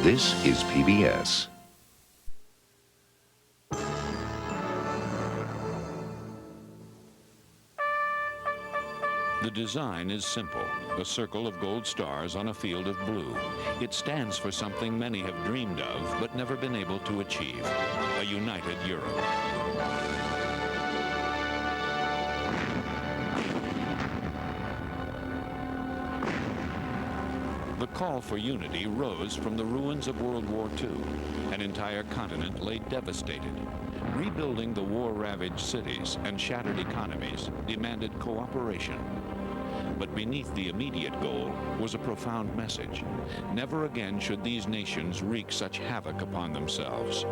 This is PBS. The design is simple, a circle of gold stars on a field of blue. It stands for something many have dreamed of but never been able to achieve, a united Europe. The call for unity rose from the ruins of World War II. An entire continent lay devastated. Rebuilding the war-ravaged cities and shattered economies demanded cooperation. But beneath the immediate goal was a profound message. Never again should these nations wreak such havoc upon themselves.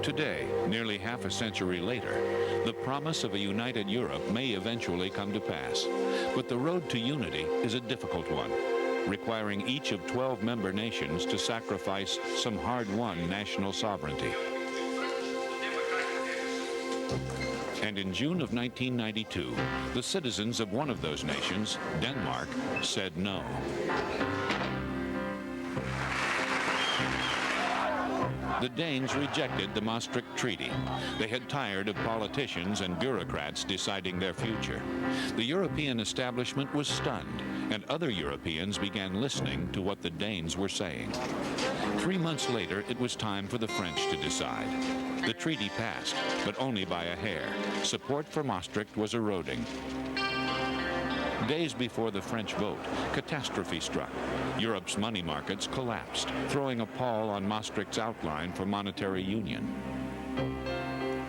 Today, nearly half a century later, the promise of a united Europe may eventually come to pass. But the road to unity is a difficult one, requiring each of 12 member nations to sacrifice some hard-won national sovereignty. And in June of 1992, the citizens of one of those nations, Denmark, said no. The Danes rejected the Maastricht Treaty. They had tired of politicians and bureaucrats deciding their future. The European establishment was stunned, and other Europeans began listening to what the Danes were saying. 3 months later, it was time for the French to decide. The treaty passed, but only by a hair. Support for Maastricht was eroding. Days before the French vote, catastrophe struck. Europe's money markets collapsed, throwing a pall on Maastricht's outline for monetary union.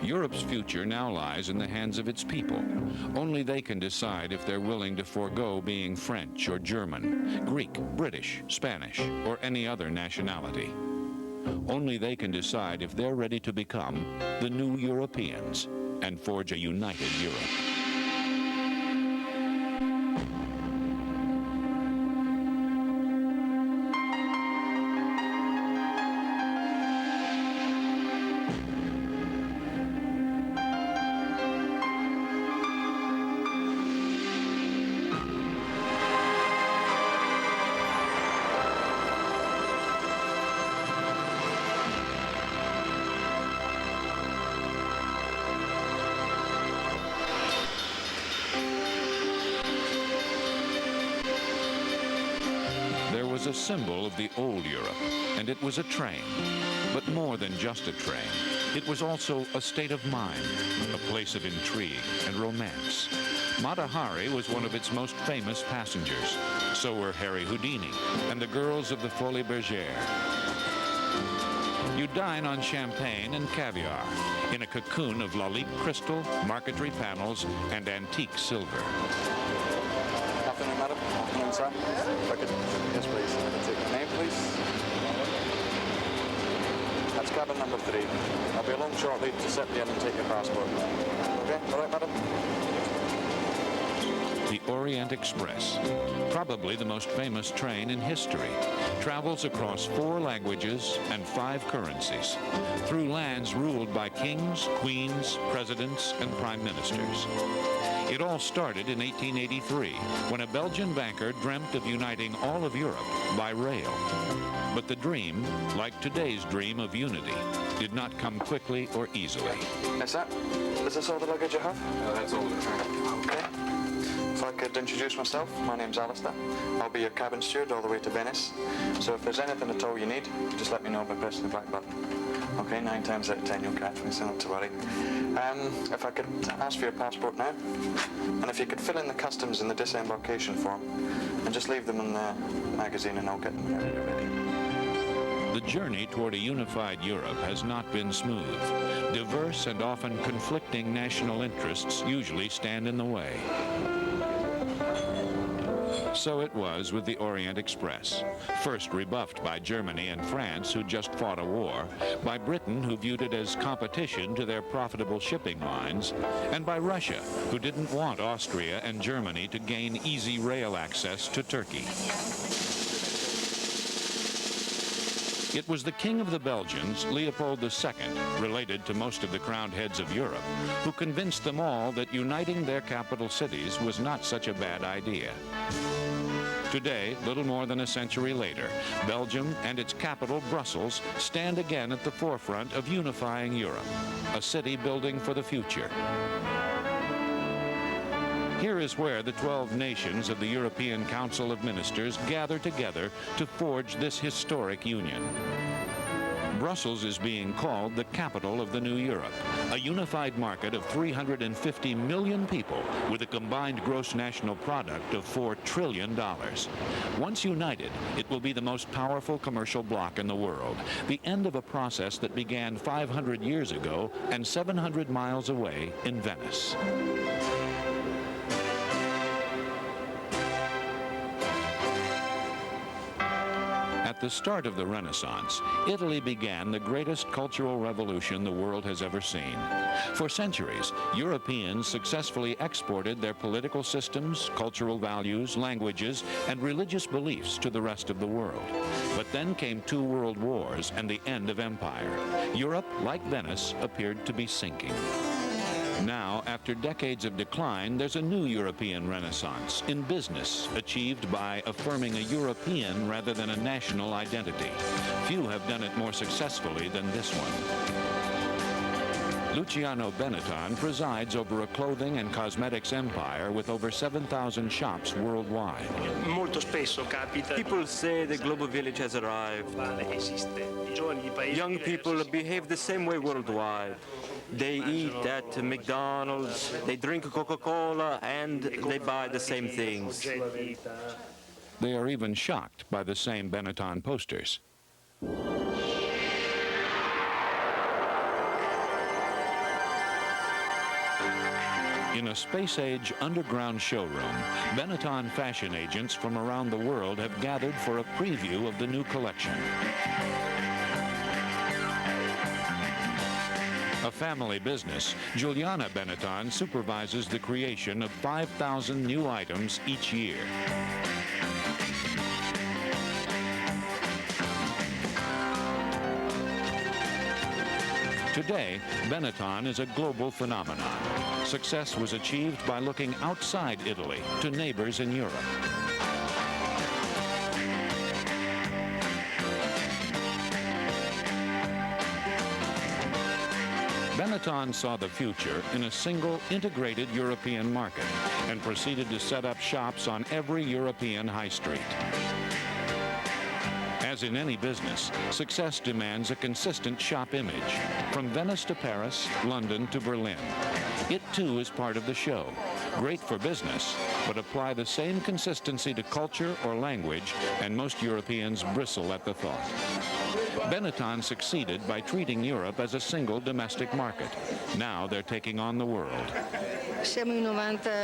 Europe's future now lies in the hands of its people. Only they can decide if they're willing to forego being French or German, Greek, British, Spanish, or any other nationality. Only they can decide if they're ready to become the new Europeans and forge a united Europe. A symbol of the old Europe, and it was a train. But more than just a train, it was also a state of mind, a place of intrigue and romance. Mata Hari was one of its most famous passengers. So were Harry Houdini and the girls of the Folies Bergère. You dine on champagne and caviar in a cocoon of Lalique crystal, marquetry panels, and antique silver. Afternoon, madam. Afternoon, sir. If I could, yes, please. If I could take your name, please. That's cabin number 3. I'll be along shortly to set you in and take your passport. Okay, all right, madam. The Orient Express, probably the most famous train in history, travels across 4 languages and 5 currencies, through lands ruled by kings, queens, presidents, and prime ministers. It all started in 1883, when a Belgian banker dreamt of uniting all of Europe by rail. But the dream, like today's dream of unity, did not come quickly or easily. Is this all the luggage you have? That's all the train. Okay. If I could introduce myself, my name's Alistair. I'll be your cabin steward all the way to Venice. So if there's anything at all you need, just let me know by pressing the black button. Okay, 9 times out of 10 you'll catch me, so not to worry. If I could ask for your passport now, and if you could fill in the customs and the disembarkation form, and just leave them in the magazine and I'll get them ready. The journey toward a unified Europe has not been smooth. Diverse and often conflicting national interests usually stand in the way. So it was with the Orient Express, first rebuffed by Germany and France, who just fought a war, by Britain, who viewed it as competition to their profitable shipping lines, and by Russia, who didn't want Austria and Germany to gain easy rail access to Turkey. It was the King of the Belgians, Leopold II, related to most of the crowned heads of Europe, who convinced them all that uniting their capital cities was not such a bad idea. Today, little more than a century later, Belgium and its capital, Brussels, stand again at the forefront of unifying Europe, a city building for the future. Here is where the 12 nations of the European Council of Ministers gather together to forge this historic union. Brussels is being called the capital of the new Europe, a unified market of 350 million people with a combined gross national product of $4 trillion. Once united, it will be the most powerful commercial bloc in the world, the end of a process that began 500 years ago and 700 miles away in Venice. At the start of the Renaissance, Italy began the greatest cultural revolution the world has ever seen. For centuries, Europeans successfully exported their political systems, cultural values, languages, and religious beliefs to the rest of the world. But then came 2 world wars and the end of empire. Europe, like Venice, appeared to be sinking. Now, after decades of decline, there's a new European renaissance in business, achieved by affirming a European rather than a national identity. Few have done it more successfully than this one. Luciano Benetton presides over a clothing and cosmetics empire with over 7,000 shops worldwide. People say the global village has arrived. Young people behave the same way worldwide. They eat at McDonald's, they drink Coca-Cola, and they buy the same things. They are even shocked by the same Benetton posters. In a space-age underground showroom, Benetton fashion agents from around the world have gathered for a preview of the new collection. A family business, Giuliana Benetton supervises the creation of 5,000 new items each year. Today, Benetton is a global phenomenon. Success was achieved by looking outside Italy to neighbors in Europe. Benetton saw the future in a single integrated European market and proceeded to set up shops on every European high street. As in any business, success demands a consistent shop image, from Venice to Paris, London to Berlin. It too is part of the show. Great for business, but apply the same consistency to culture or language, and most Europeans bristle at the thought. Benetton succeeded by treating Europe as a single domestic market. Now they're taking on the world.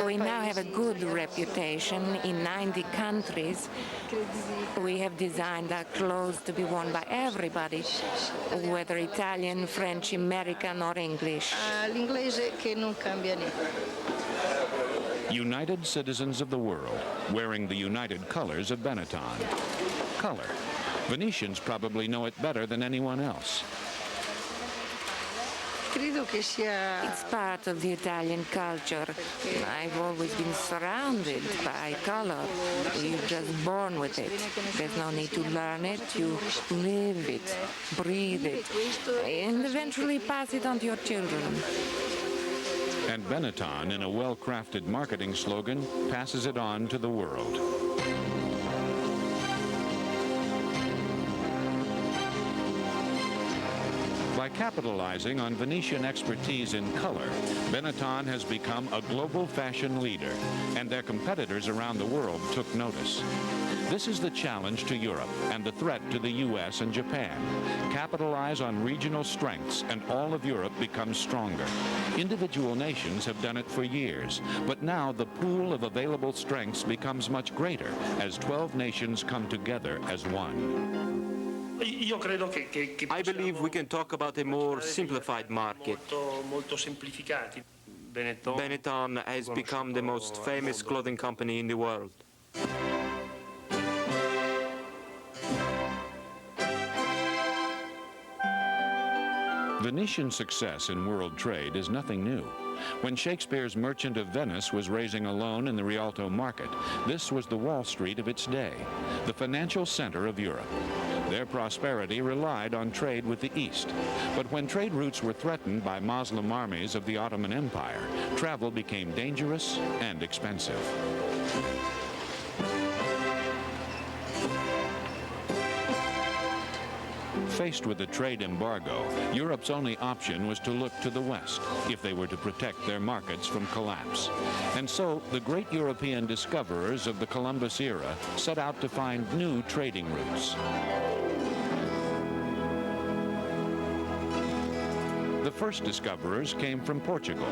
We now have a good reputation in 90 countries. We have designed our clothes to be worn by everybody, whether Italian, French, American, or English. United citizens of the world, wearing the united colors of Benetton. Color. Venetians probably know it better than anyone else. It's part of the Italian culture. I've always been surrounded by color. You're just born with it. There's no need to learn it. You live it, breathe it, and eventually pass it on to your children. And Benetton, in a well-crafted marketing slogan, passes it on to the world. By capitalizing on Venetian expertise in color, Benetton has become a global fashion leader, and their competitors around the world took notice. This is the challenge to Europe and the threat to the US and Japan. Capitalize on regional strengths and all of Europe becomes stronger. Individual nations have done it for years, but now the pool of available strengths becomes much greater as 12 nations come together as one. I believe we can talk about a more simplified market. Benetton has become the most famous clothing company in the world. Venetian success in world trade is nothing new. When Shakespeare's Merchant of Venice was raising a loan in the Rialto market, this was the Wall Street of its day, the financial center of Europe. Their prosperity relied on trade with the East. But when trade routes were threatened by Muslim armies of the Ottoman Empire, travel became dangerous and expensive. Faced with a trade embargo, Europe's only option was to look to the West if they were to protect their markets from collapse. And so the great European discoverers of the Columbus era set out to find new trading routes. The first discoverers came from Portugal.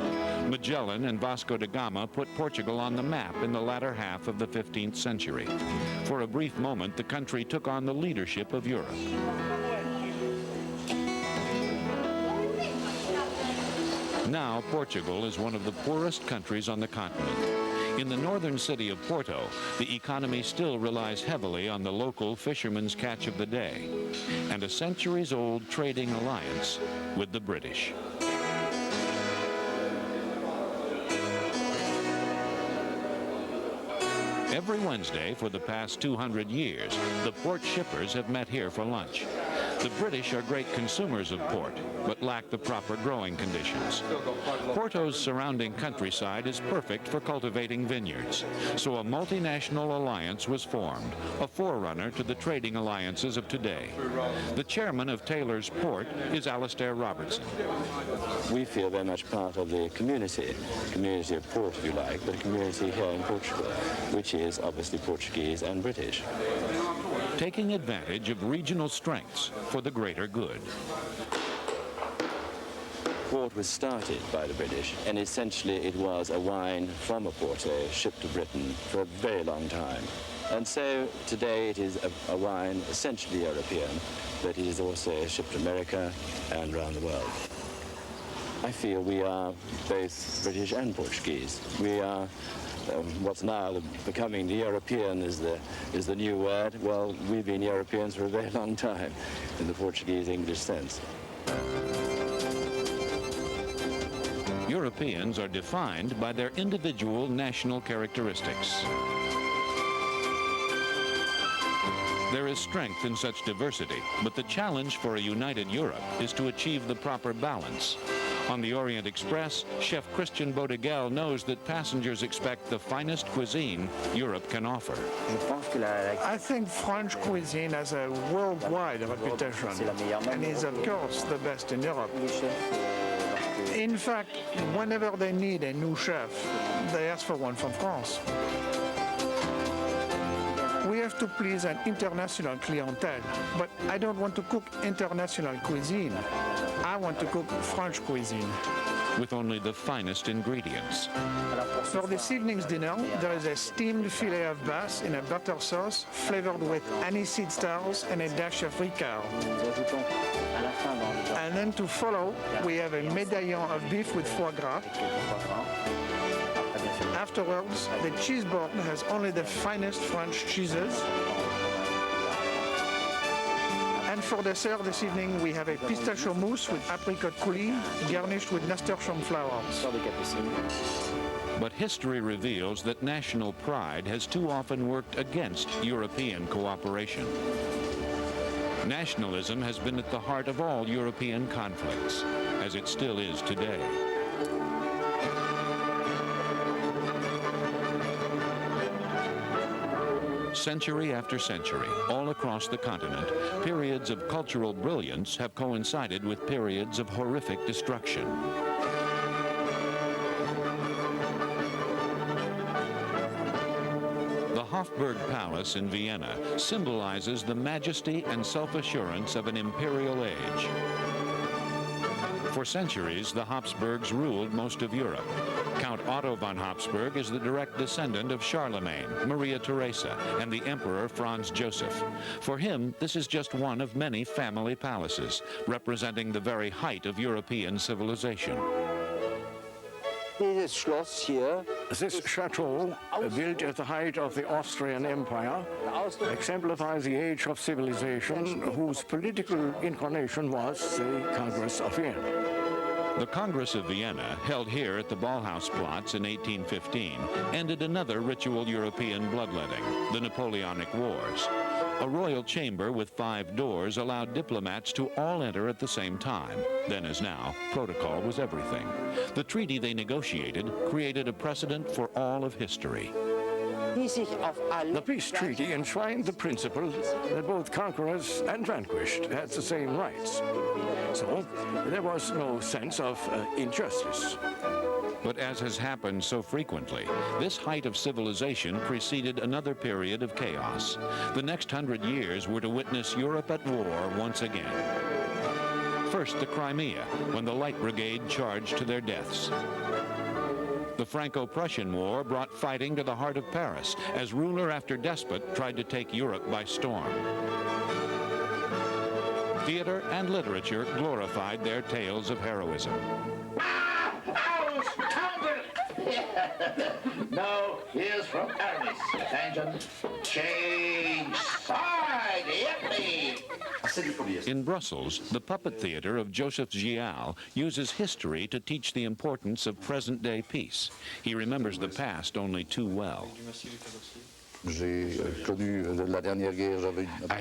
Magellan and Vasco da Gama put Portugal on the map in the latter half of the 15th century. For a brief moment, the country took on the leadership of Europe. Now, Portugal is one of the poorest countries on the continent. In the northern city of Porto, the economy still relies heavily on the local fishermen's catch of the day and a centuries-old trading alliance with the British. Every Wednesday for the past 200 years, the port shippers have met here for lunch. The British are great consumers of port, but lack the proper growing conditions. Porto's surrounding countryside is perfect for cultivating vineyards, so a multinational alliance was formed, a forerunner to the trading alliances of today. The chairman of Taylor's Port is Alistair Robertson. We feel very much part of the community of port, if you like, but a community here in Portugal, which is obviously Portuguese and British. Taking advantage of regional strengths for the greater good. Port was started by the British, and essentially it was a wine from Oporto shipped to Britain for a very long time. And so today it is a wine essentially European, but it is also shipped to America and around the world. I feel we are both British and Portuguese. We are what's now becoming the European is the new word. Well, we've been Europeans for a very long time in the Portuguese-English sense. Europeans are defined by their individual national characteristics. There is strength in such diversity, but the challenge for a united Europe is to achieve the proper balance. On the Orient Express, Chef Christian Bodeguel knows that passengers expect the finest cuisine Europe can offer. I think French cuisine has a worldwide reputation and is, of course, the best in Europe. In fact, whenever they need a new chef, they ask for one from France. We have to please an international clientele, but I don't want to cook international cuisine. I want to cook French cuisine. With only the finest ingredients. For this evening's dinner, there is a steamed fillet of bass in a butter sauce flavored with aniseed stars and a dash of ricard. And then to follow, we have a médaillon of beef with foie gras. Afterwards, the cheese board has only the finest French cheeses. And for dessert this evening, we have a pistachio mousse with apricot coulis, garnished with nasturtium flowers. But history reveals that national pride has too often worked against European cooperation. Nationalism has been at the heart of all European conflicts, as it still is today. Century after century, all across the continent, periods of cultural brilliance have coincided with periods of horrific destruction. The Hofburg Palace in Vienna symbolizes the majesty and self-assurance of an imperial age. For centuries, the Habsburgs ruled most of Europe. Count Otto von Habsburg is the direct descendant of Charlemagne, Maria Theresa, and the Emperor Franz Joseph. For him, this is just one of many family palaces, representing the very height of European civilization. Les This Schloss here, this chateau, built at the height of the Austrian Empire, exemplifies the age of civilization whose political incarnation was the Congress of Vienna. The Congress of Vienna, held here at the Ballhausplatz in 1815, ended another ritual European bloodletting, the Napoleonic Wars. A royal chamber with 5 doors allowed diplomats to all enter at the same time. Then as now, protocol was everything. The treaty they negotiated created a precedent for all of history. The peace treaty enshrined the principle that both conquerors and vanquished had the same rights. So there was no sense of injustice. But as has happened so frequently, this height of civilization preceded another period of chaos. The next 100 years were to witness Europe at war once again. First, the Crimea, when the Light Brigade charged to their deaths. The Franco-Prussian War brought fighting to the heart of Paris as ruler after despot tried to take Europe by storm. Theater and literature glorified their tales of heroism. Now, here's from Aramis. Attention. Change side. Hit me. In Brussels, the puppet theater of Joseph Gial uses history to teach the importance of present-day peace. He remembers the past only too well. I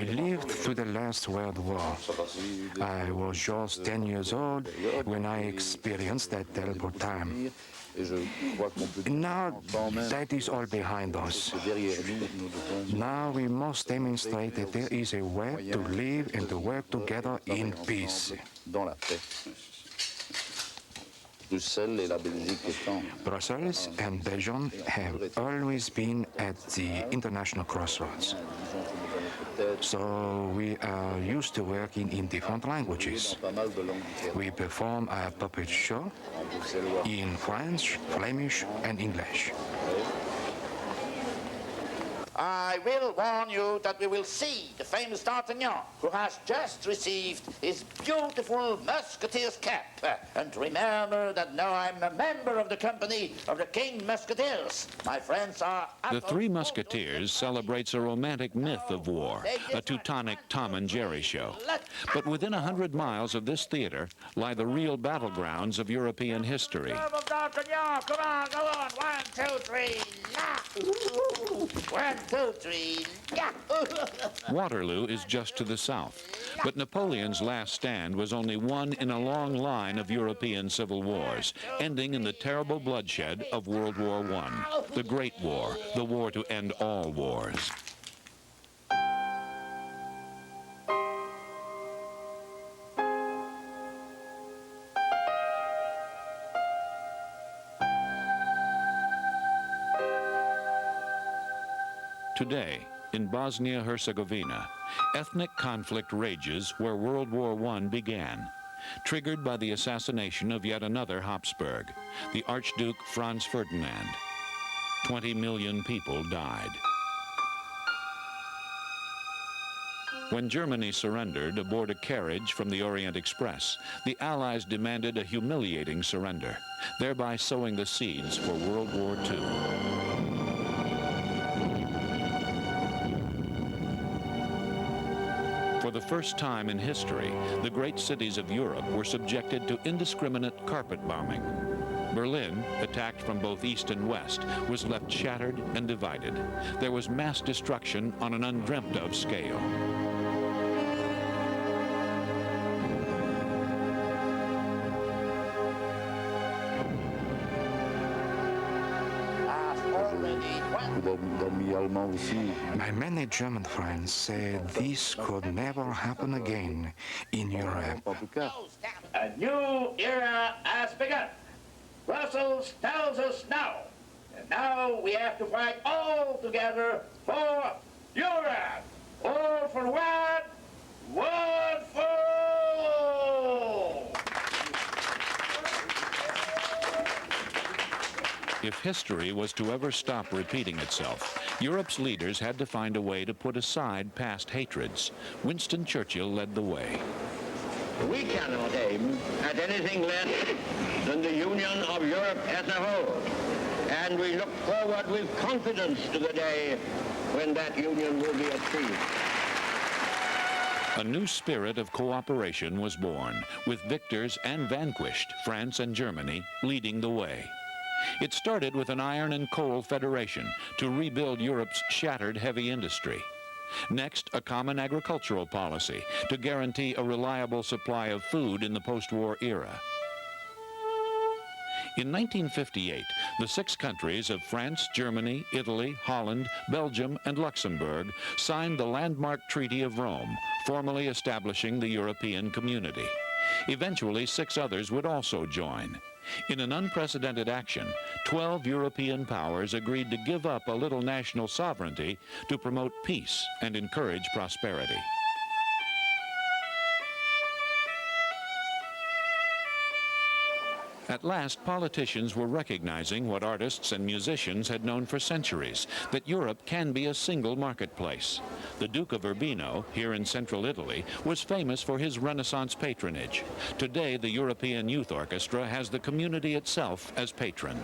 lived through the last World War. I was just 10 years old when I experienced that terrible time. Now that is all behind us. Now we must demonstrate that there is a way to live and to work together in peace. Brussels and Belgium have always been at the international crossroads. So we are used to working in different languages. We perform our puppet show in French, Flemish, and English. I will warn you that we will see the famous D'Artagnan, who has just received his beautiful Musketeer's cap. And remember that now I'm a member of the company of the King Musketeers. My friends are... The Three Musketeers celebrates a romantic myth of war, a Teutonic Tom and Jerry show. But within 100 miles of this theater lie the real battlegrounds of European history. D'Artagnan, come on, go on. 1, 2, 3, yeah. 1, 2, 3, yeah. Waterloo is just to the south, but Napoleon's last stand was only one in a long line of European civil wars, ending in the terrible bloodshed of World War I, the Great War, the war to end all wars. Today, in Bosnia-Herzegovina, ethnic conflict rages where World War I began, triggered by the assassination of yet another Habsburg, the Archduke Franz Ferdinand. 20 million people died. When Germany surrendered aboard a carriage from the Orient Express, the Allies demanded a humiliating surrender, thereby sowing the seeds for World War II. For the first time in history, the great cities of Europe were subjected to indiscriminate carpet bombing. Berlin, attacked from both east and west, was left shattered and divided. There was mass destruction on an undreamt-of scale. My many German friends said this could never happen again in Europe. A new era has begun. Brussels tells us now. And now we have to fight all together for Europe. All for one, one for all. If history was to ever stop repeating itself, Europe's leaders had to find a way to put aside past hatreds. Winston Churchill led the way. We cannot aim at anything less than the union of Europe as a whole. and we look forward with confidence to the day when that union will be achieved. A new spirit of cooperation was born, with victors and vanquished, France and Germany, leading the way. It started with an iron and coal federation to rebuild Europe's shattered heavy industry. Next, a common agricultural policy to guarantee a reliable supply of food in the post-war era. In 1958, the 6 countries of France, Germany, Italy, Holland, Belgium, and Luxembourg signed the landmark Treaty of Rome, formally establishing the European Community. Eventually, 6 others would also join. In an unprecedented action, 12 European powers agreed to give up a little national sovereignty to promote peace and encourage prosperity. At last, politicians were recognizing what artists and musicians had known for centuries, that Europe can be a single marketplace. The Duke of Urbino, here in central Italy, was famous for his Renaissance patronage. Today, the European Youth Orchestra has the community itself as patron.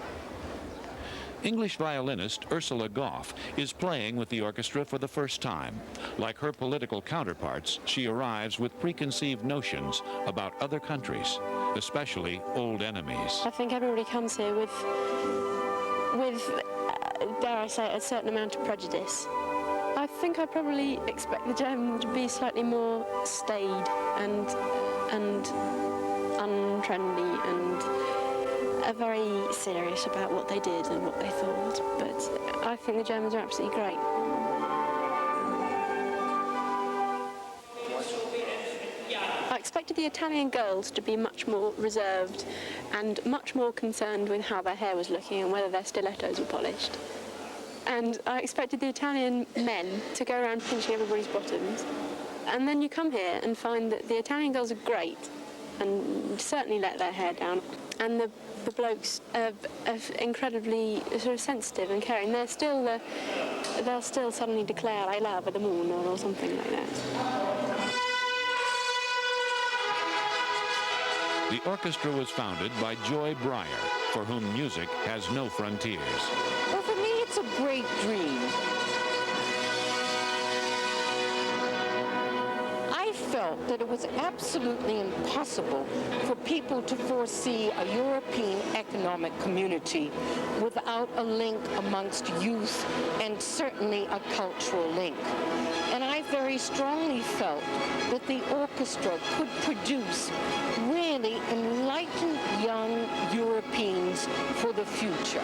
English violinist Ursula Gough is playing with the orchestra for the first time. Like her political counterparts, she arrives with preconceived notions about other countries, especially old enemies. I think everybody comes here with dare I say, a certain amount of prejudice. I think I probably expect the German to be slightly more staid and untrendy and very serious about what they did and what they thought, but I think the Germans are absolutely great. I expected the Italian girls to be much more reserved and much more concerned with how their hair was looking and whether their stilettos were polished. And I expected the Italian men to go around pinching everybody's bottoms. And then you come here and find that the Italian girls are great and certainly let their hair down. And the blokes are incredibly sort of sensitive and caring. They'll still suddenly declare I love the moon or something like that. The orchestra was founded by Joy Breyer, for whom music has no frontiers. Well, for me, it's a great dream. I felt that it was absolutely impossible for people to foresee a European economic community without a link amongst youth and certainly a cultural link. And I very strongly felt that the orchestra could produce really enlightened young Europeans for the future.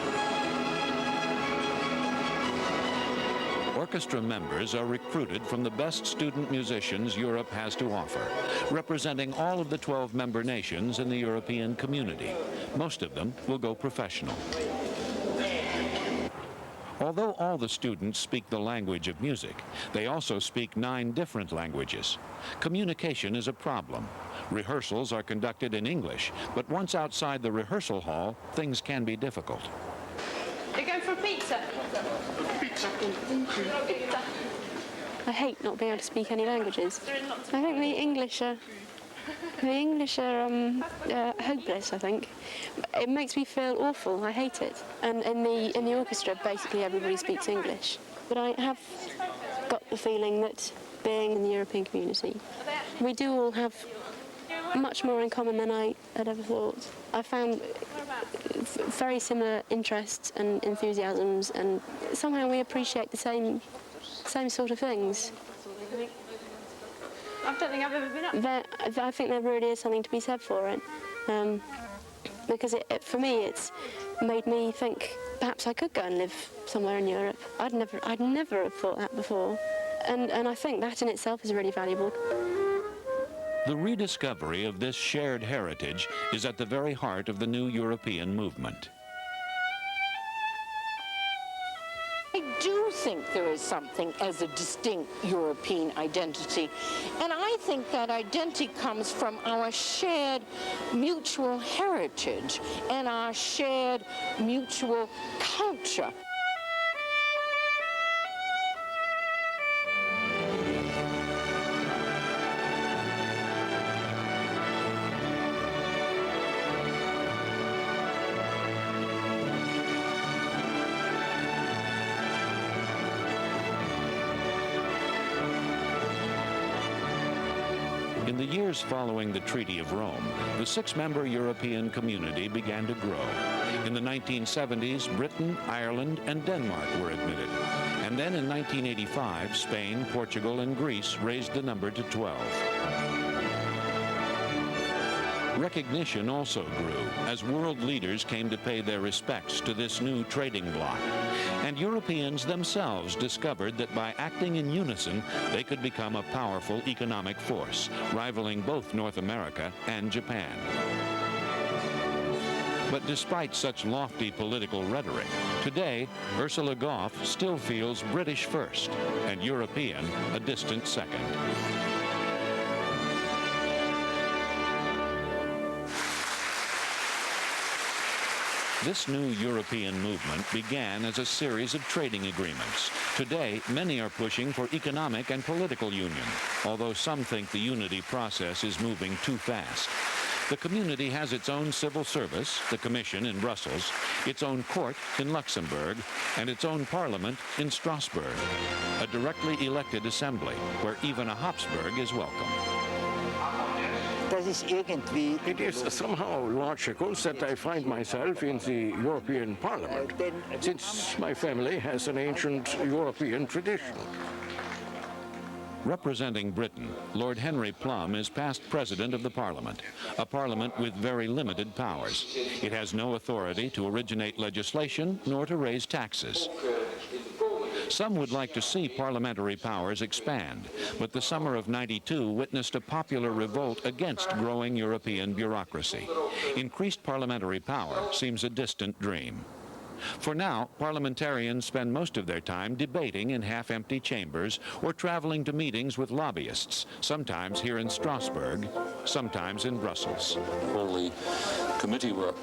Orchestra members are recruited from the best student musicians Europe has to offer, representing all of the 12 member nations in the European community. Most of them will go professional. Although all the students speak the language of music, they also speak 9 different languages. Communication is a problem. Rehearsals are conducted in English, but once outside the rehearsal hall, things can be difficult. You're going for a pizza? Pizza. I hate not being able to speak any languages. I think the English are hopeless, I think. It makes me feel awful. I hate it. And in the orchestra, basically everybody speaks English. But I have got the feeling that being in the European community, we do all have much more in common than I had ever thought. I found very similar interests and enthusiasms, and somehow we appreciate the same sort of things. I don't think I've ever been up. I think there really is something to be said for it, because for me it's made me think perhaps I could go and live somewhere in Europe. I'd never have thought that before, and I think that in itself is really valuable. The rediscovery of this shared heritage is at the very heart of the new European movement. I do think there is something as a distinct European identity, and I think that identity comes from our shared mutual heritage and our shared mutual culture. In the years following the Treaty of Rome, the six-member European community began to grow. In the 1970s, Britain, Ireland, and Denmark were admitted. And then in 1985, Spain, Portugal, and Greece raised the number to 12. Recognition also grew as world leaders came to pay their respects to this new trading bloc. And Europeans themselves discovered that by acting in unison, they could become a powerful economic force, rivaling both North America and Japan. But despite such lofty political rhetoric, today, Ursula Gough still feels British first and European a distant second. This new European movement began as a series of trading agreements. Today, many are pushing for economic and political union, although some think the unity process is moving too fast. The community has its own civil service, the Commission in Brussels, its own court in Luxembourg, and its own parliament in Strasbourg, a directly elected assembly where even a Habsburg is welcome. It is somehow logical that I find myself in the European Parliament, since my family has an ancient European tradition. Representing Britain, Lord Henry Plum is past president of the Parliament, a parliament with very limited powers. It has no authority to originate legislation nor to raise taxes. Some would like to see parliamentary powers expand, but the summer of '92 witnessed a popular revolt against growing European bureaucracy. Increased parliamentary power seems a distant dream. For now, parliamentarians spend most of their time debating in half-empty chambers or traveling to meetings with lobbyists, sometimes here in Strasbourg, sometimes in Brussels. All the committee work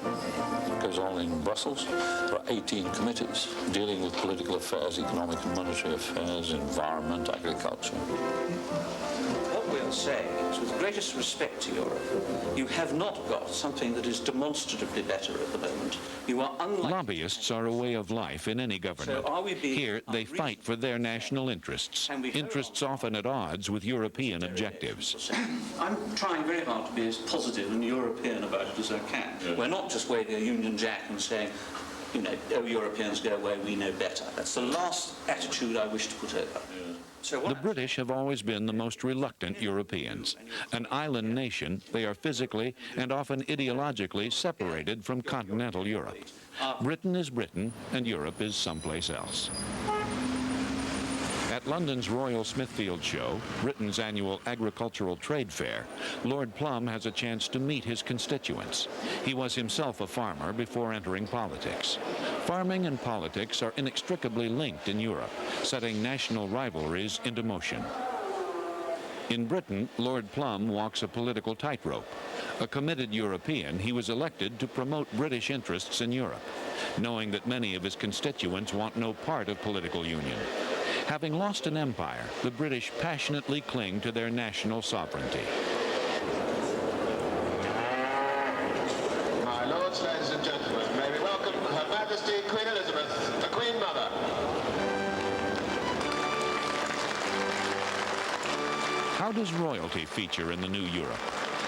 goes on in Brussels. There are 18 committees dealing with political affairs, economic and monetary affairs, environment, agriculture. What we'll say is, with the greatest respect to Europe, you have not got something that is demonstratively better at the moment. You are unlike... Lobbyists are a way of life in any government. Here, they fight for their national interests, interests often at odds with European objectives. I'm trying very hard to be as positive and European about it as I can. We're not just waving a Union Jack and saying, you know, oh, Europeans go away, we know better. That's the last attitude I wish to put over. The British have always been the most reluctant Europeans. An island nation, they are physically and often ideologically separated from continental Europe. Britain is Britain, and Europe is someplace else. At London's Royal Smithfield Show, Britain's annual agricultural trade fair, Lord Plum has a chance to meet his constituents. He was himself a farmer before entering politics. Farming and politics are inextricably linked in Europe, setting national rivalries into motion. In Britain, Lord Plum walks a political tightrope. A committed European, he was elected to promote British interests in Europe, knowing that many of his constituents want no part of political union. Having lost an empire, the British passionately cling to their national sovereignty. My lords, ladies and gentlemen, may we welcome Her Majesty Queen Elizabeth, the Queen Mother. How does royalty feature in the new Europe?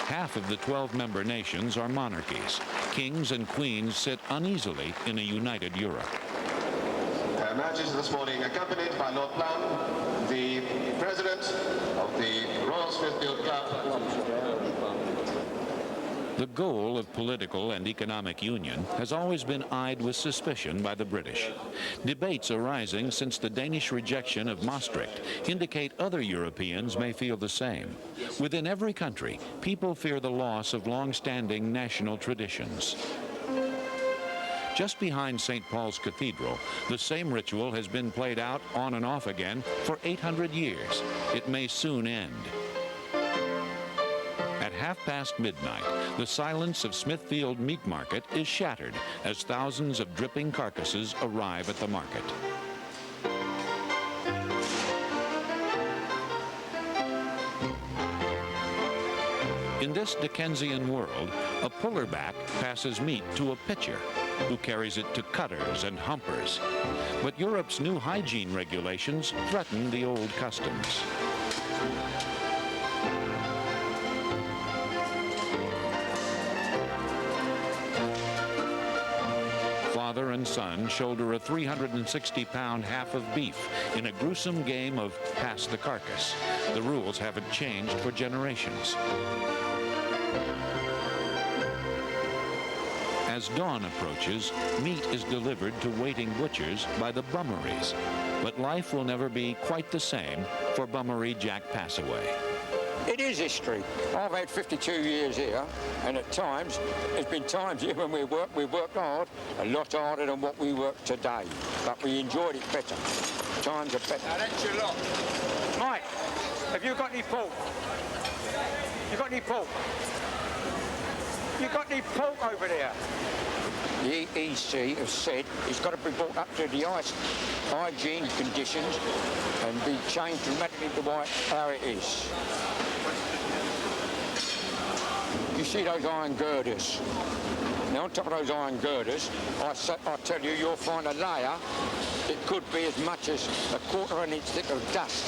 Half of the 12-member nations are monarchies. Kings and queens sit uneasily in a united Europe. Her Majesty this morning accompanied by Lord Plum, the President of the Royal Smithfield Club. The goal of political and economic union has always been eyed with suspicion by the British. Debates arising since the Danish rejection of Maastricht indicate other Europeans may feel the same. Within every country, people fear the loss of long-standing national traditions. Just behind St. Paul's Cathedral, the same ritual has been played out on and off again for 800 years. It may soon end. At midnight, the silence of Smithfield Meat Market is shattered as thousands of dripping carcasses arrive at the market. In this Dickensian world, a pullerback passes meat to a pitcher, who carries it to cutters and humpers. But Europe's new hygiene regulations threaten the old customs. father and son shoulder a 360-pound half of beef in a gruesome game of pass the carcass. The rules haven't changed for generations. As dawn approaches, meat is delivered to waiting butchers by the bummeries. But life will never be quite the same for bummery Jack Passaway. It is history. I've had 52 years here, and at times, there's been times here when we worked hard, a lot harder than what we work today. But we enjoyed it better. Times are better. Now that's your lot. Mike, have you got any pork? You got any pork? You got any pork over there? The EEC has said it's got to be brought up to the hygiene conditions and be changed dramatically to how it is. You see those iron girders? Now on top of those iron girders, I tell you, you'll find a layer. It could be as much as a quarter of an inch thick of dust.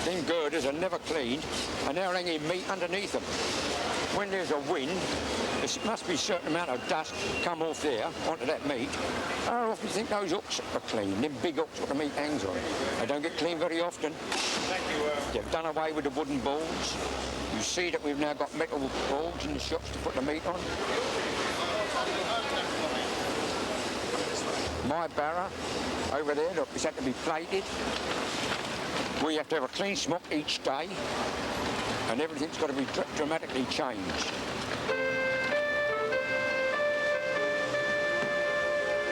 Them girders are never cleaned, and they're hanging meat underneath them. When there's a wind, there must be a certain amount of dust come off there onto that meat. I often think those hooks are clean, them big hooks what the meat hangs on. They don't get cleaned very often. They've done away with the wooden balls. You see that we've now got metal balls in the shops to put the meat on. My barra over there, look, it's had to be plated. We have to have a clean smock each day, and everything's got to be dramatically changed.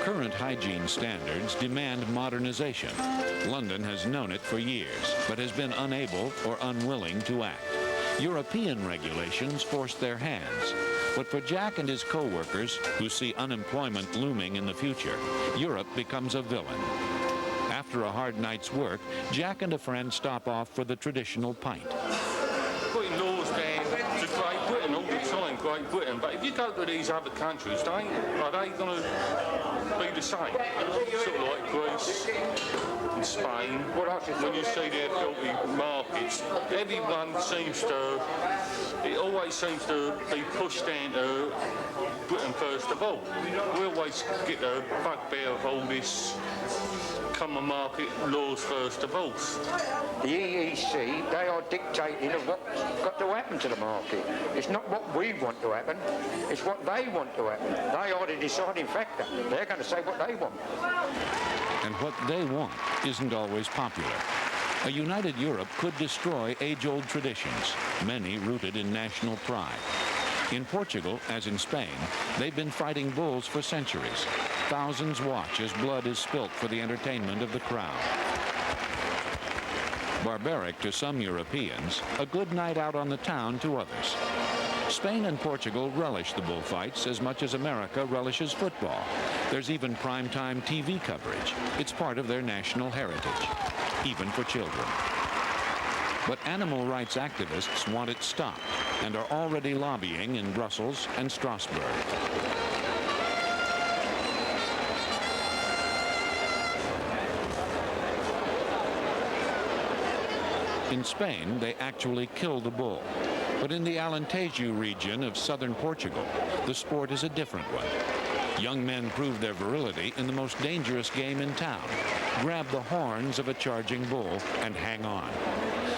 Current hygiene standards demand modernization. London has known it for years, but has been unable or unwilling to act. European regulations force their hands. But for Jack and his co-workers, who see unemployment looming in the future, Europe becomes a villain. After a hard night's work, Jack and a friend stop off for the traditional pint. Putting laws down to Great Britain all the time, Great Britain. But if you go to these other countries, are they going to be the same? Sort of like Greece and Spain. When you see their filthy markets, everyone seems to, it always seems to be pushed down to Britain first of all. We always get the bugbear of all this common market laws first of all. The EEC, they are dictating of what's got to happen to the market. It's not what we want to happen, it's what they want to happen. They are the deciding factor. They're going to say what they want. And what they want isn't always popular. A united Europe could destroy age-old traditions, many rooted in national pride. In Portugal, as in Spain, they've been fighting bulls for centuries. Thousands watch as blood is spilt for the entertainment of the crowd. Barbaric to some Europeans, a good night out on the town to others. Spain and Portugal relish the bullfights as much as America relishes football. There's even primetime TV coverage. It's part of their national heritage, even for children. But animal rights activists want it stopped and are already lobbying in Brussels and Strasbourg. In Spain, they actually kill the bull. But in the Alentejo region of southern Portugal, the sport is a different one. Young men prove their virility in the most dangerous game in town. Grab the horns of a charging bull and hang on.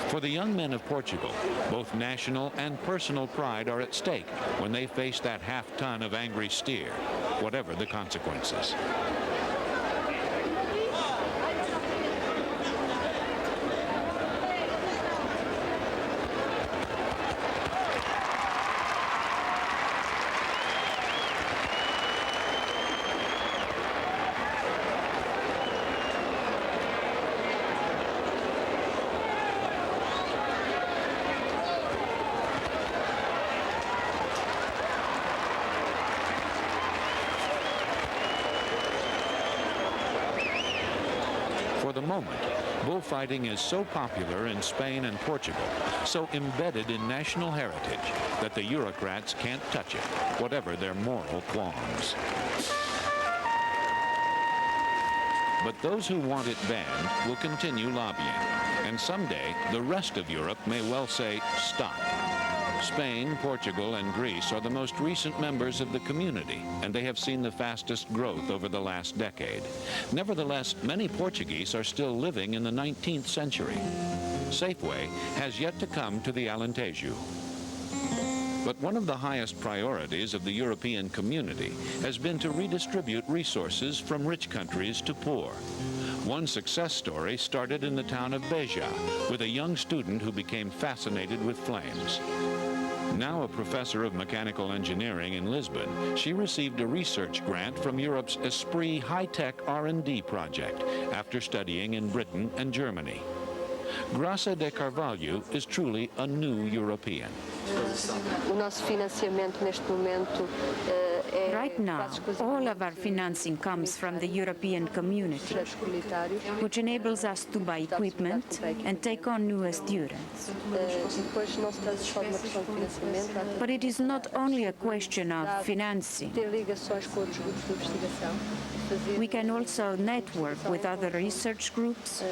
For the young men of Portugal, both national and personal pride are at stake when they face that half-ton of angry steer, whatever the consequences. For the moment, bullfighting is so popular in Spain and Portugal, so embedded in national heritage, that the Eurocrats can't touch it, whatever their moral qualms. But those who want it banned will continue lobbying, and someday the rest of Europe may well say, stop. Spain, Portugal, and Greece are the most recent members of the community, and they have seen the fastest growth over the last decade. Nevertheless, many Portuguese are still living in the 19th century. Safeway has yet to come to the Alentejo. But one of the highest priorities of the European community has been to redistribute resources from rich countries to poor. One success story started in the town of Beja with a young student who became fascinated with flames. Now a professor of mechanical engineering in Lisbon, she received a research grant from Europe's Esprit high-tech R&D project after studying in Britain and Germany. Graça de Carvalho is truly a new European. Right now, all of our financing comes from the European community, which enables us to buy equipment and take on new students. But it is not only a question of financing. We can also network with other research groups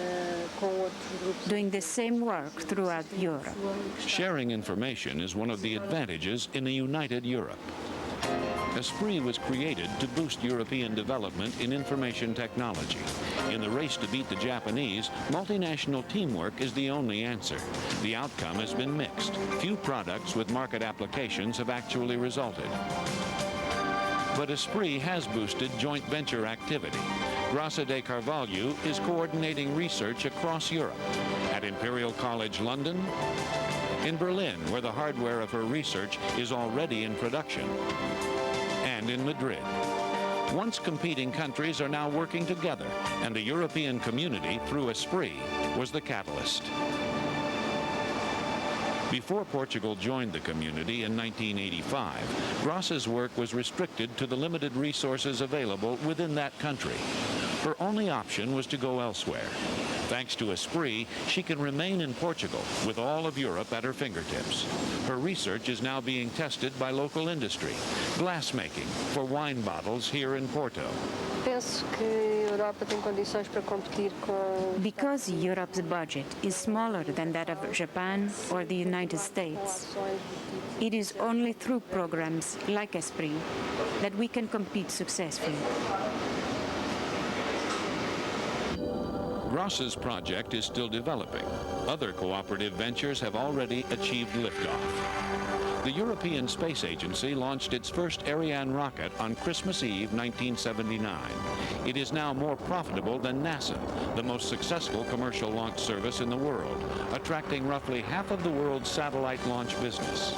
doing the same work throughout Europe. Sharing information is one of the advantages in a united Europe. Esprit was created to boost European development in information technology. In the race to beat the Japanese, multinational teamwork is the only answer. The outcome has been mixed. Few products with market applications have actually resulted. But Esprit has boosted joint venture activity. Graça de Carvalho is coordinating research across Europe, at Imperial College London, in Berlin, where the hardware of her research is already in production, and in Madrid. Once competing countries are now working together, and the European community, through Esprit, was the catalyst. Before Portugal joined the community in 1985, Graça's work was restricted to the limited resources available within that country. Her only option was to go elsewhere. Thanks to Esprit, she can remain in Portugal with all of Europe at her fingertips. Her research is now being tested by local industry, glassmaking for wine bottles here in Porto. Because Europe's budget is smaller than that of Japan or the United States, it is only through programs like Esprit that we can compete successfully. Graça's project is still developing. Other cooperative ventures have already achieved liftoff. The European Space Agency launched its first Ariane rocket on Christmas Eve 1979. It is now more profitable than NASA, the most successful commercial launch service in the world, attracting roughly half of the world's satellite launch business.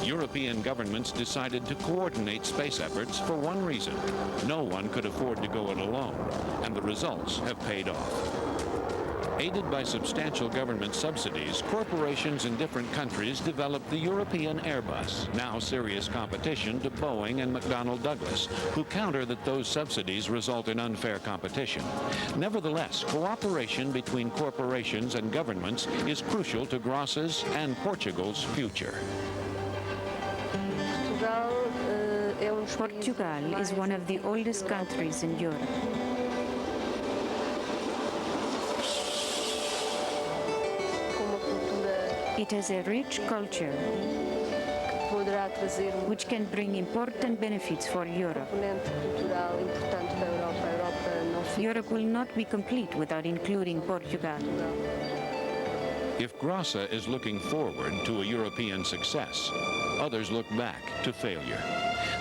European governments decided to coordinate space efforts for one reason. No one could afford to go it alone, and the results have paid off. Aided by substantial government subsidies, corporations in different countries developed the European Airbus, now serious competition to Boeing and McDonnell Douglas, who counter that those subsidies result in unfair competition. Nevertheless, cooperation between corporations and governments is crucial to Graça's and Portugal's future. Portugal is one of the oldest countries in Europe. It has a rich culture which can bring important benefits for Europe. Europe will not be complete without including Portugal. If Graça is looking forward to a European success, others look back to failure.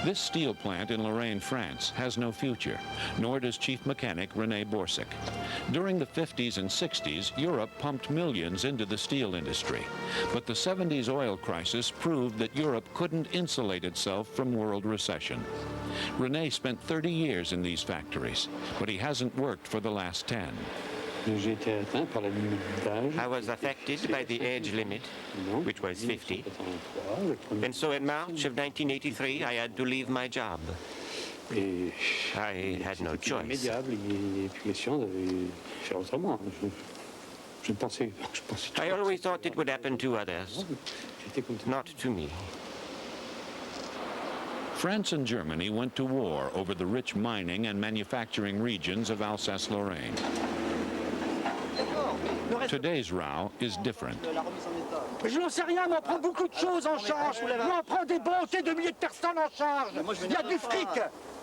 This steel plant in Lorraine, France, has no future, nor does chief mechanic René Borsic. During the 50s and 60s, Europe pumped millions into the steel industry. But the 70s oil crisis proved that Europe couldn't insulate itself from world recession. René spent 30 years in these factories, but he hasn't worked for the last 10. I was affected by the age limit, which was 50. And so in March of 1983, I had to leave my job. I had no choice. I always thought it would happen to others, not to me. France and Germany went to war over the rich mining and manufacturing regions of Alsace-Lorraine. Today's row is different. Je n'en sais rien, mais on prend beaucoup de choses en charge. Nous, on prend des bontés de milliers de personnes en charge. Il y a du fric.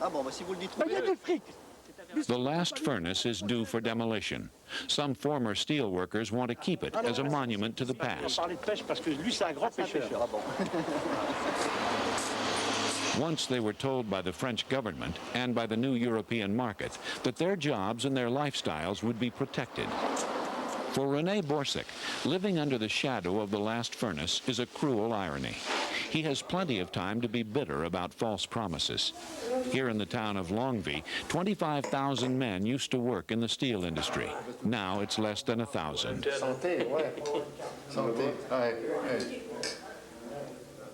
Ah bon, si vous le dites. Il y a du fric. The last furnace is due for demolition. Some former steel workers want to keep it as a monument to the past. Once they were told by the French government and by the new European market that their jobs and their lifestyles would be protected. For René Borsig, living under the shadow of the last furnace is a cruel irony. He has plenty of time to be bitter about false promises. Here in the town of Longwy, 25,000 men used to work in the steel industry. Now it's less than 1,000.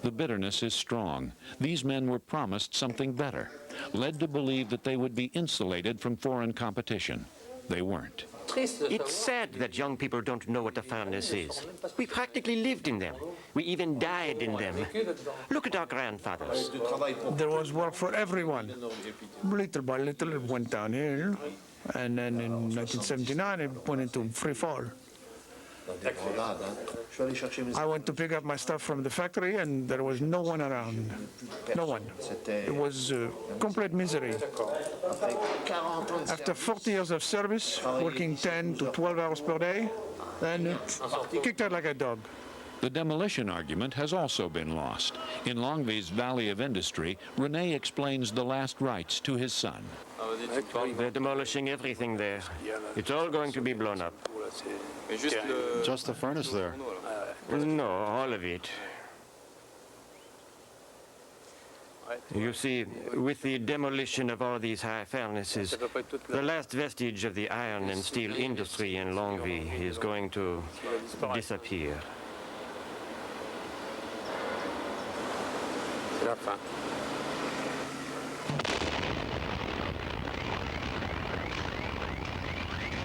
The bitterness is strong. These men were promised something better, led to believe that they would be insulated from foreign competition. They weren't. It's sad that young people don't know what a furnace is. We practically lived in them. We even died in them. Look at our grandfathers. There was work for everyone. Little by little it went downhill, and then in 1979 it went into free fall. I went to pick up my stuff from the factory and there was no one around. No one. It was complete misery. After 40 years of service, working 10 to 12 hours per day, then kicked out like a dog. The demolition argument has also been lost. In Longwy's Valley of Industry, René explains the last rites to his son. They're demolishing everything there. It's all going to be blown up. Just the furnace there? No, all of it. You see, with the demolition of all these high furnaces, the last vestige of the iron and steel industry in Longwy is going to disappear.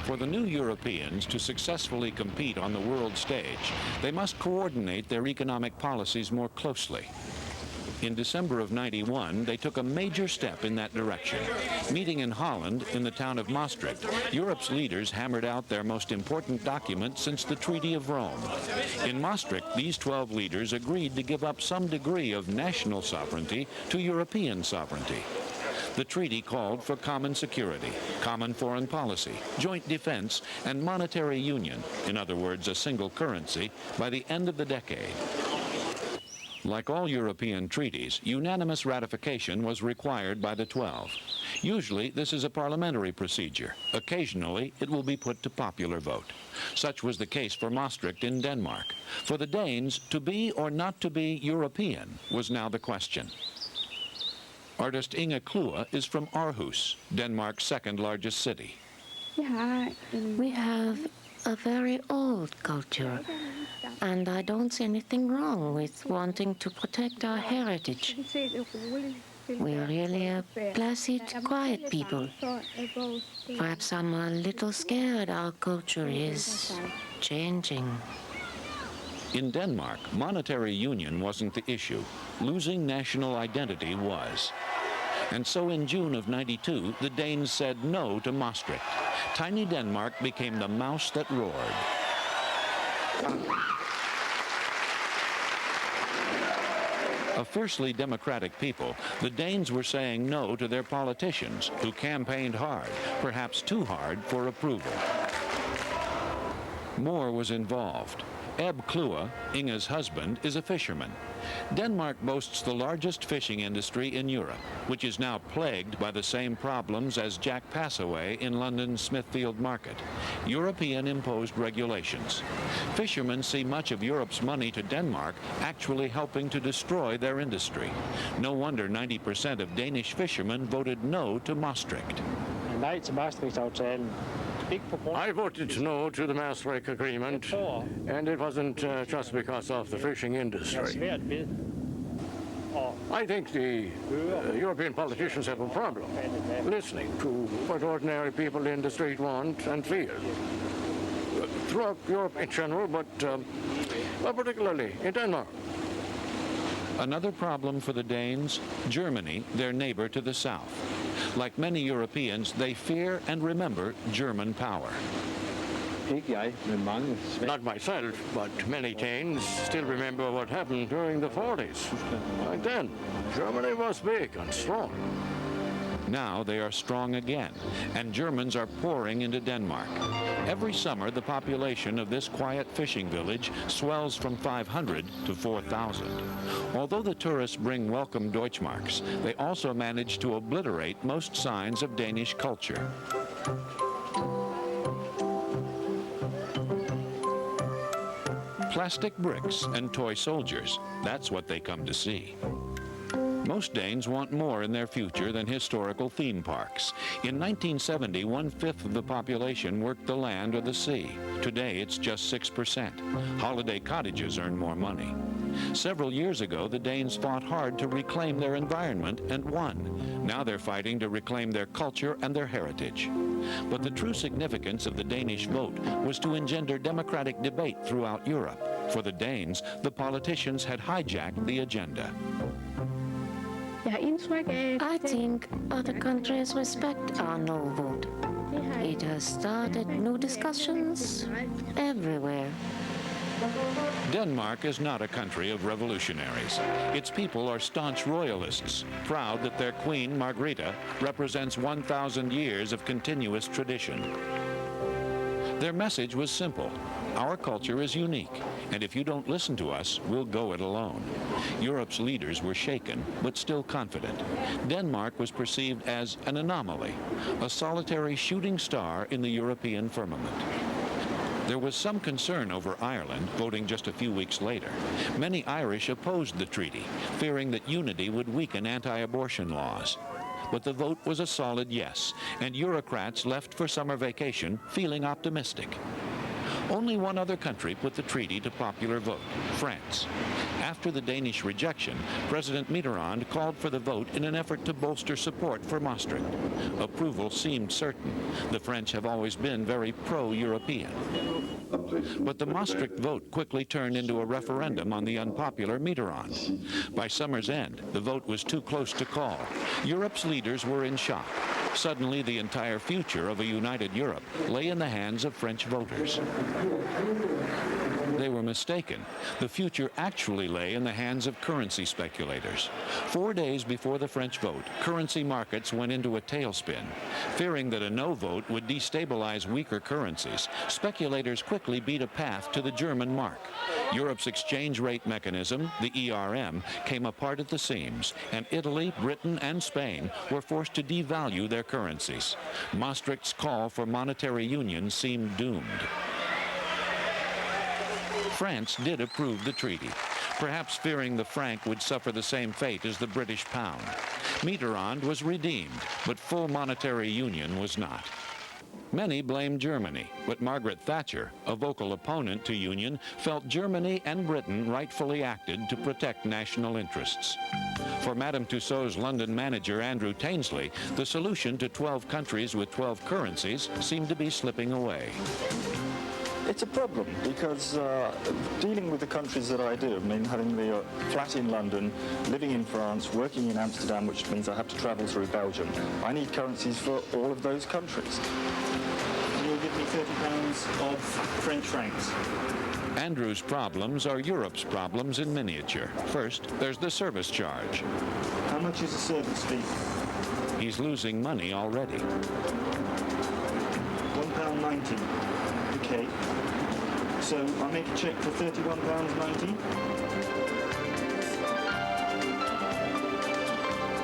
For the new Europeans to successfully compete on the world stage, they must coordinate their economic policies more closely. In December of '91, they took a major step in that direction. Meeting in Holland, in the town of Maastricht, Europe's leaders hammered out their most important document since the Treaty of Rome. In Maastricht, these 12 leaders agreed to give up some degree of national sovereignty to European sovereignty. The treaty called for common security, common foreign policy, joint defense, and monetary union, in other words, a single currency, by the end of the decade. Like all European treaties, unanimous ratification was required by the 12. Usually, this is a parliamentary procedure. Occasionally, it will be put to popular vote. Such was the case for Maastricht in Denmark. For the Danes, to be or not to be European was now the question. Artist Inge Klue is from Aarhus, Denmark's second largest city. We have a very old culture, and I don't see anything wrong with wanting to protect our heritage. We're really a placid, quiet people. Perhaps I'm a little scared our culture is changing. In Denmark, monetary union wasn't the issue. Losing national identity was. And so in June of '92, the Danes said no to Maastricht. Tiny Denmark became the mouse that roared. A fiercely democratic people, the Danes were saying no to their politicians, who campaigned hard, perhaps too hard, for approval. More was involved. Eb Klue, Inge's husband, is a fisherman. Denmark boasts the largest fishing industry in Europe, which is now plagued by the same problems as Jack Passaway in London's Smithfield Market. European-imposed regulations. Fishermen see much of Europe's money to Denmark actually helping to destroy their industry. No wonder 90% of Danish fishermen voted no to Maastricht. Nej til Maastricht-aftalen. I voted no to the Maastricht Agreement, and it wasn't just because of the fishing industry. I think the European politicians have a problem listening to what ordinary people in the street want and feel. Throughout Europe in general, but particularly in Denmark. Another problem for the Danes, Germany, their neighbor to the south. Like many Europeans, they fear and remember German power. Not myself, but many Danes still remember what happened during the 40s. Back then, Germany was big and strong. Now they are strong again, and Germans are pouring into Denmark. Every summer, the population of this quiet fishing village swells from 500 to 4,000. Although the tourists bring welcome Deutschmarks, they also manage to obliterate most signs of Danish culture. Plastic bricks and toy soldiers, that's what they come to see. Most Danes want more in their future than historical theme parks. In 1970, 1/5 of the population worked the land or the sea. Today, it's just 6%. Holiday cottages earn more money. Several years ago, the Danes fought hard to reclaim their environment and won. Now they're fighting to reclaim their culture and their heritage. But the true significance of the Danish vote was to engender democratic debate throughout Europe. For the Danes, the politicians had hijacked the agenda. I think other countries respect our no vote. It has started new discussions everywhere. Denmark is not a country of revolutionaries. Its people are staunch royalists, proud that their queen, Margrethe, represents 1,000 years of continuous tradition. Their message was simple. Our culture is unique, and if you don't listen to us, we'll go it alone. Europe's leaders were shaken, but still confident. Denmark was perceived as an anomaly, a solitary shooting star in the European firmament. There was some concern over Ireland voting just a few weeks later. Many Irish opposed the treaty, fearing that unity would weaken anti-abortion laws. But the vote was a solid yes, and Eurocrats left for summer vacation feeling optimistic. Only one other country put the treaty to popular vote, France. After the Danish rejection, President Mitterrand called for the vote in an effort to bolster support for Maastricht. Approval seemed certain. The French have always been very pro-European. But the Maastricht vote quickly turned into a referendum on the unpopular Mitterrand. By summer's end, the vote was too close to call. Europe's leaders were in shock. Suddenly, the entire future of a united Europe lay in the hands of French voters. They were mistaken. The future actually lay in the hands of currency speculators. 4 days before the French vote, currency markets went into a tailspin. Fearing that a no vote would destabilize weaker currencies, speculators quickly beat a path to the German mark. Europe's exchange rate mechanism, the ERM, came apart at the seams, and Italy, Britain, and Spain were forced to devalue their currencies. Maastricht's call for monetary union seemed doomed. France did approve the treaty, perhaps fearing the franc would suffer the same fate as the British pound. Mitterrand was redeemed, but full monetary union was not. Many blamed Germany, but Margaret Thatcher, a vocal opponent to union, felt Germany and Britain rightfully acted to protect national interests. For Madame Tussauds London manager Andrew Tainsley, the solution to 12 countries with 12 currencies seemed to be slipping away. It's a problem because dealing with the countries that I do, I mean, having the flat in London, living in France, working in Amsterdam, which means I have to travel through Belgium, I need currencies for all of those countries. You'll give me £30 of French francs. Andrew's problems are Europe's problems in miniature. First, there's the service charge. How much is the service fee? He's losing money already. £1.90. Okay, so I make a cheque for £31.90.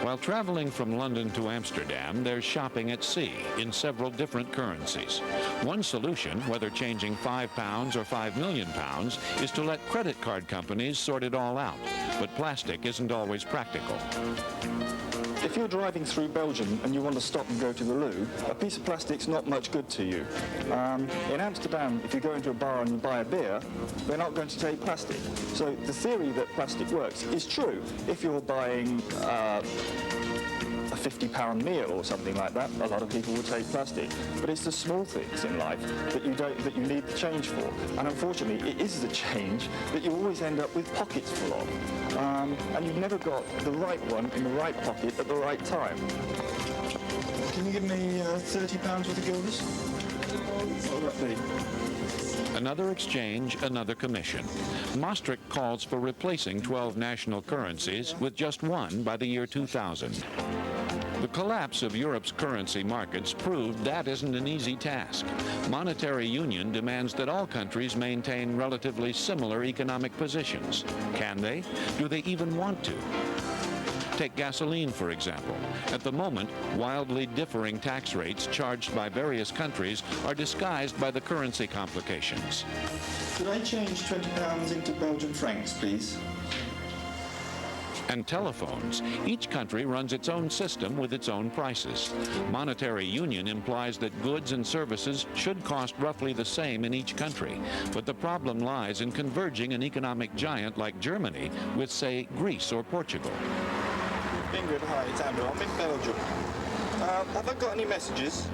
While traveling from London to Amsterdam, there's shopping at sea in several different currencies. One solution, whether changing £5 or £5 million, is to let credit card companies sort it all out. But plastic isn't always practical. If you're driving through Belgium and you want to stop and go to the loo, a piece of plastic's not much good to you. In Amsterdam, if you go into a bar and you buy a beer, they're not going to take plastic. So the theory that plastic works is true. If you're buying a £50 meal or something like that, a lot of people will take plastic. But it's the small things in life that you need the change for. And unfortunately, it is the change that you always end up with pockets full of. And you've never got the right one in the right pocket at the right time. Can you give me £30 worth of guilders? Another exchange, another commission. Maastricht calls for replacing 12 national currencies with just one by the year 2000. The collapse of Europe's currency markets proved that isn't an easy task. Monetary union demands that all countries maintain relatively similar economic positions. Can they? Do they even want to? Take gasoline, for example. At the moment, wildly differing tax rates charged by various countries are disguised by the currency complications. Could I change £20 into Belgian francs, please? And telephones. Each country runs its own system with its own prices. Monetary union implies that goods and services should cost roughly the same in each country. But the problem lies in converging an economic giant like Germany with, say, Greece or Portugal. Ingrid, hi, it's Andrew. I'm in Belgium. Have I got any messages?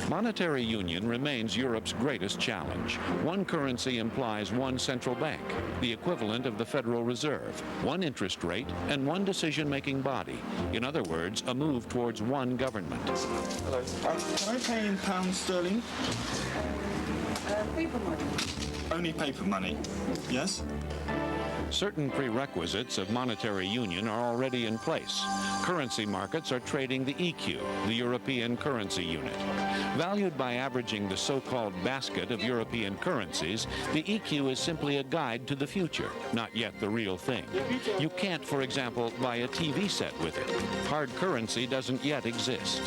Monetary union remains Europe's greatest challenge. One currency implies one central bank, the equivalent of the Federal Reserve, one interest rate, and one decision-making body. In other words, a move towards one government. Hello. Can I pay in pounds sterling? Paper money. Only paper money, yes? Certain prerequisites of monetary union are already in place. Currency markets are trading the EQ, the European Currency Unit. Valued by averaging the so-called basket of European currencies, the EQ is simply a guide to the future, not yet the real thing. You can't, for example, buy a TV set with it. Hard currency doesn't yet exist.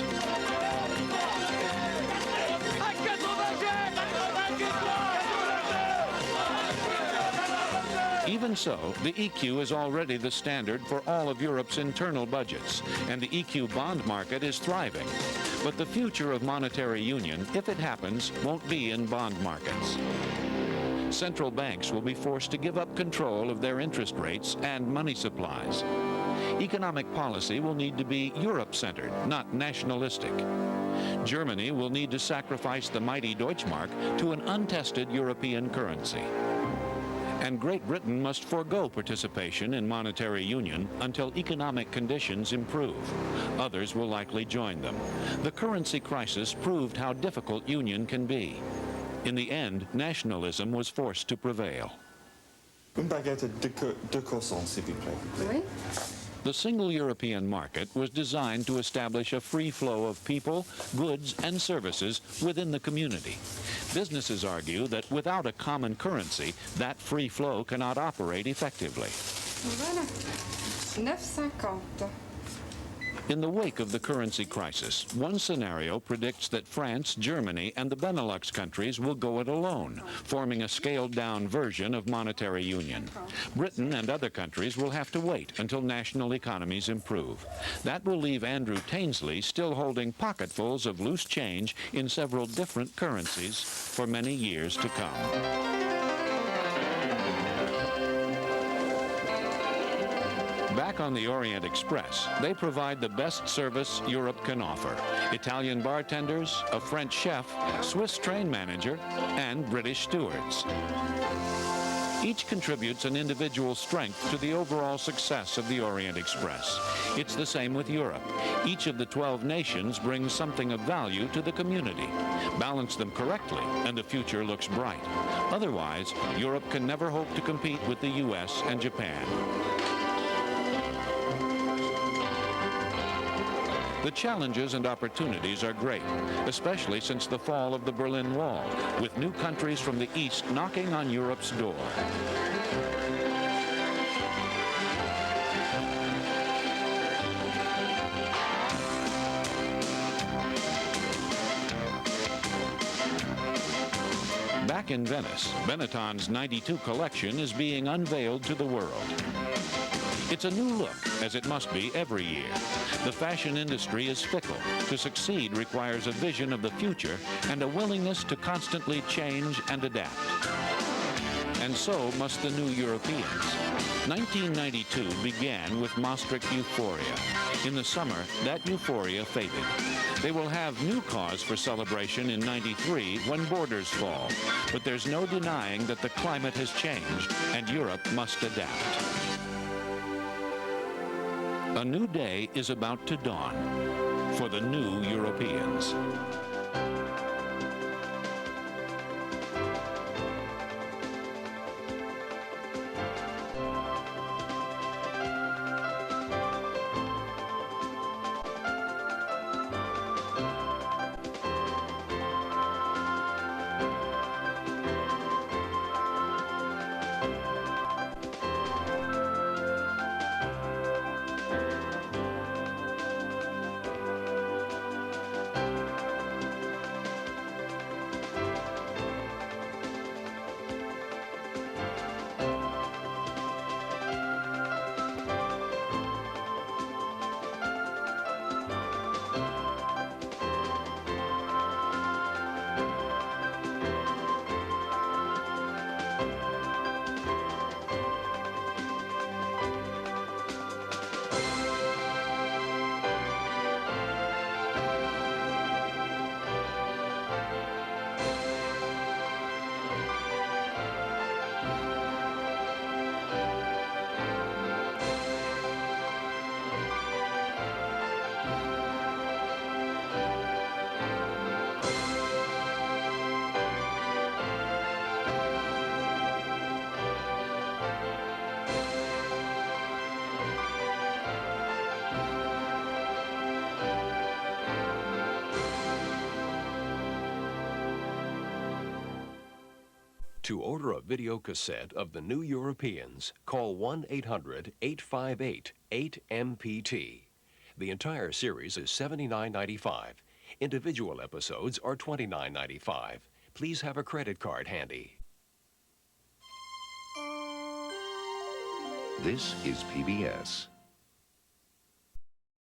Even so, the EQ is already the standard for all of Europe's internal budgets, and the EQ bond market is thriving. But the future of monetary union, if it happens, won't be in bond markets. Central banks will be forced to give up control of their interest rates and money supplies. Economic policy will need to be Europe-centered, not nationalistic. Germany will need to sacrifice the mighty Deutschmark to an untested European currency. And Great Britain must forego participation in monetary union until economic conditions improve. Others will likely join them. The currency crisis proved how difficult union can be. In the end, nationalism was forced to prevail. Une baguette de croissant, s'il vous plaît. Oui. The single European market was designed to establish a free flow of people, goods, and services within the community. Businesses argue that without a common currency, that free flow cannot operate effectively. Voilà. 9,50. In the wake of the currency crisis, one scenario predicts that France, Germany, and the Benelux countries will go it alone, forming a scaled-down version of monetary union. Britain and other countries will have to wait until national economies improve. That will leave Andrew Tainsley still holding pocketfuls of loose change in several different currencies for many years to come. Back on the Orient Express, they provide the best service Europe can offer. Italian bartenders, a French chef, Swiss train manager, and British stewards. Each contributes an individual strength to the overall success of the Orient Express. It's the same with Europe. Each of the 12 nations brings something of value to the community. Balance them correctly, and the future looks bright. Otherwise, Europe can never hope to compete with the US and Japan. The challenges and opportunities are great, especially since the fall of the Berlin Wall, with new countries from the East knocking on Europe's door. Back in Venice, Benetton's 92 collection is being unveiled to the world. It's a new look, as it must be every year. The fashion industry is fickle. To succeed requires a vision of the future and a willingness to constantly change and adapt. And so must the new Europeans. 1992 began with Maastricht euphoria. In the summer, that euphoria faded. They will have new cause for celebration in '93 when borders fall. But there's no denying that the climate has changed and Europe must adapt. A new day is about to dawn for the new Europeans. To order a video cassette of the New Europeans, call 1-800-858-8MPT. The entire series is $79.95. Individual episodes are $29.95. Please have a credit card handy. This is PBS.